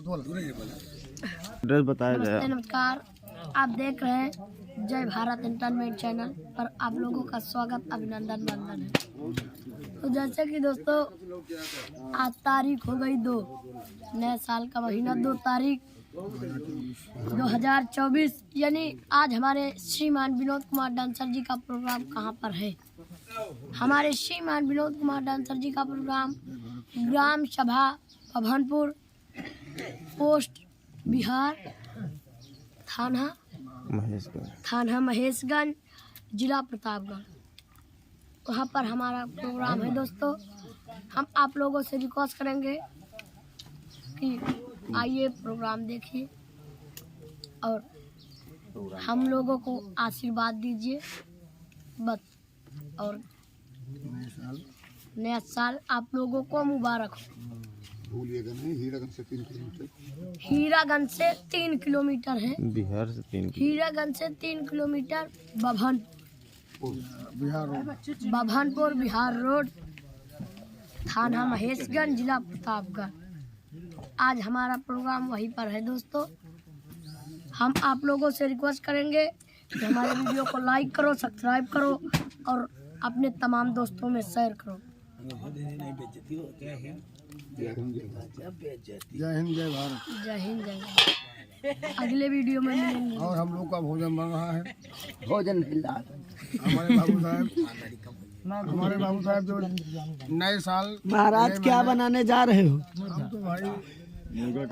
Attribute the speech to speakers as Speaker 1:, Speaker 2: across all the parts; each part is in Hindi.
Speaker 1: एड्रेस बताया जाए।
Speaker 2: नमस्कार, आप देख रहे हैं जय भारत इंटरनेट चैनल पर आप लोगों का स्वागत अभिनंदन वंदन है। तो जैसे कि दोस्तों आज तारीख हो गई 2 नए साल का महीना 2 तारीख 2024 यानी आज हमारे श्रीमान विनोद कुमार डांसर जी का प्रोग्राम कहाँ पर है। हमारे श्रीमान विनोद कुमार डांसर जी का प्रोग्राम ग्राम सभा भवनपुर पोस्ट बिहार थाना महेशगंज जिला प्रतापगढ़, वहाँ पर हमारा प्रोग्राम है। दोस्तों हम आप लोगों से रिक्वेस्ट करेंगे कि आइए प्रोग्राम देखिए और हम लोगों को आशीर्वाद दीजिए बस। और नया साल आप लोगों को मुबारक हो। हीरागंज से 3 किलोमीटर है,
Speaker 1: बिहार से 3
Speaker 2: हीरागंज से 3 किलोमीटर बभनपुर बिहार रोड थाना महेशगंज जिला प्रतापगढ़। आज हमारा प्रोग्राम वहीं पर है। दोस्तों हम आप लोगों से रिक्वेस्ट करेंगे कि हमारे वीडियो को लाइक करो, सब्सक्राइब करो और अपने तमाम दोस्तों में शेयर करो।
Speaker 3: जय हिंद जय भारत।
Speaker 2: जय हिंद जय भारत। अगले वीडियो में मिलेंगे।
Speaker 3: और हम लोग का भोजन बन रहा है।
Speaker 4: भोजन
Speaker 3: हमारे बाबू साहब जो नए साल
Speaker 4: महाराज क्या बनाने जा रहे हो?
Speaker 3: हम तो भाई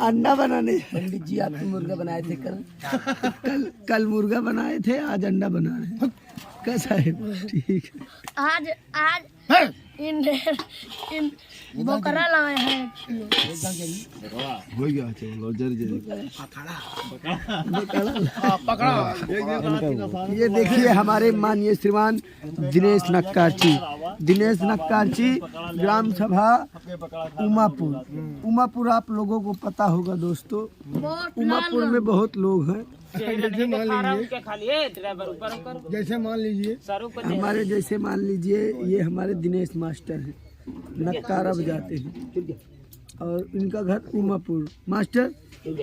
Speaker 4: अंडा बनाने। पंडित जी आपने मुर्गा बनाए थे कल मुर्गा बनाए थे, आज अंडा बना रहे हैं। कैसा है? ठीक है।
Speaker 2: आज इन बकरा लाए हैं।
Speaker 4: हो गया चलो ये देखिए हमारे माननीय श्रीमान दिनेश नक्कार जी ग्राम सभा उमापुर आप लोगों को पता होगा दोस्तों। उमापुर में बहुत लोग हैं।
Speaker 3: जैसे मान लीजिए
Speaker 4: हमारे जैसे मान लीजिए ये हमारे दिनेश मास्टर हैं, नक्कार अब जाते हैं और इनका घर उमापुर। मास्टर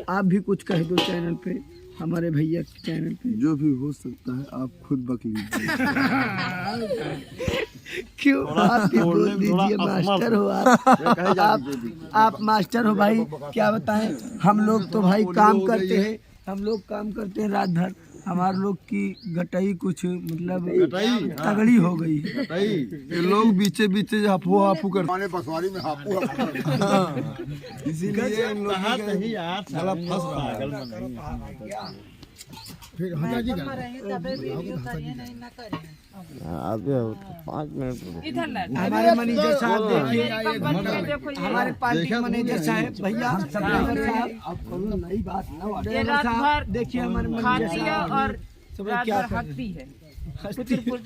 Speaker 4: आप भी कुछ कह दो चैनल पे, हमारे भैया के चैनल पे।
Speaker 3: जो भी हो सकता है आप खुद बक लीजिए।
Speaker 4: क्यों आप भी बोल दीजिए, मास्टर हो आप मास्टर हो भाई। क्या बताएं, हम लोग तो भाई काम करते हैं रात भर। हमारे लोग की गटाई कुछ मतलब तगड़ी हो गई है।
Speaker 3: ये लोग बीचे बीचे हाफू करते बसवारी में हाफू इसीलिए इन लोगों के साला फंस रहा है। फिर हजा जी
Speaker 1: आगे 5 मिनट।
Speaker 4: हमारे मैनेजर साहब देखिए, हमारे पार्टी के मैनेजर साहब भैया साहब नई बात साहब देखिए हमारे मैनेजर साहब और क्या हकती है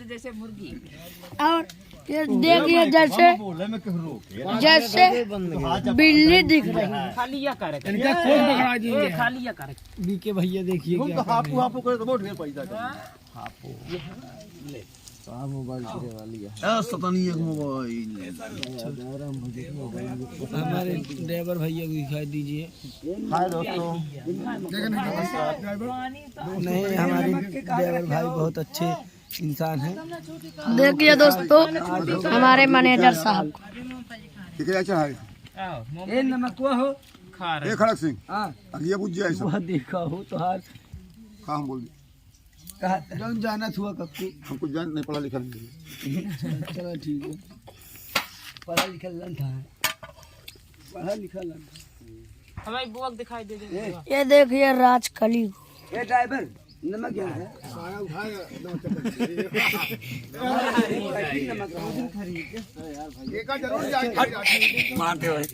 Speaker 4: जैसे मुर्गी। और ये देखिए जैसे बिल्ली दिख रही है।
Speaker 5: खालिया करे
Speaker 3: इनका कौन पकड़ा जी?
Speaker 5: खालिया करे
Speaker 4: बीके भैया देखिए क्या
Speaker 3: हाफू करे तो बहुत ढेर पैसा हाफू मोबाइल सतनी मोबाइल।
Speaker 4: हमारे ड्राइवर भैया को दिखाई दीजिए।
Speaker 1: हाय दोस्तों।
Speaker 4: नहीं हमारे ड्राइवर भाई बहुत अच्छे इंसान हैं।
Speaker 2: देखिए दोस्तों हमारे मैनेजर साहब
Speaker 4: ए नमकुआ हो
Speaker 3: खड़क सिंह
Speaker 4: हाँ
Speaker 3: ये बुझ जाए
Speaker 4: वह देखा हो तो हार
Speaker 3: हम बोल दिए
Speaker 4: कहा जाना हुआ कक्कू।
Speaker 3: हमको जान नहीं पढ़ा लिखा नहीं।
Speaker 4: चलो ठीक है, पढ़ा लिखा लन था, पढ़ा लिखा लन
Speaker 5: हमारी बुआ दिखाई दे दे।
Speaker 2: ये देखिए राजकली
Speaker 4: ए ड्राइवर नमक क्या है?
Speaker 3: जरूर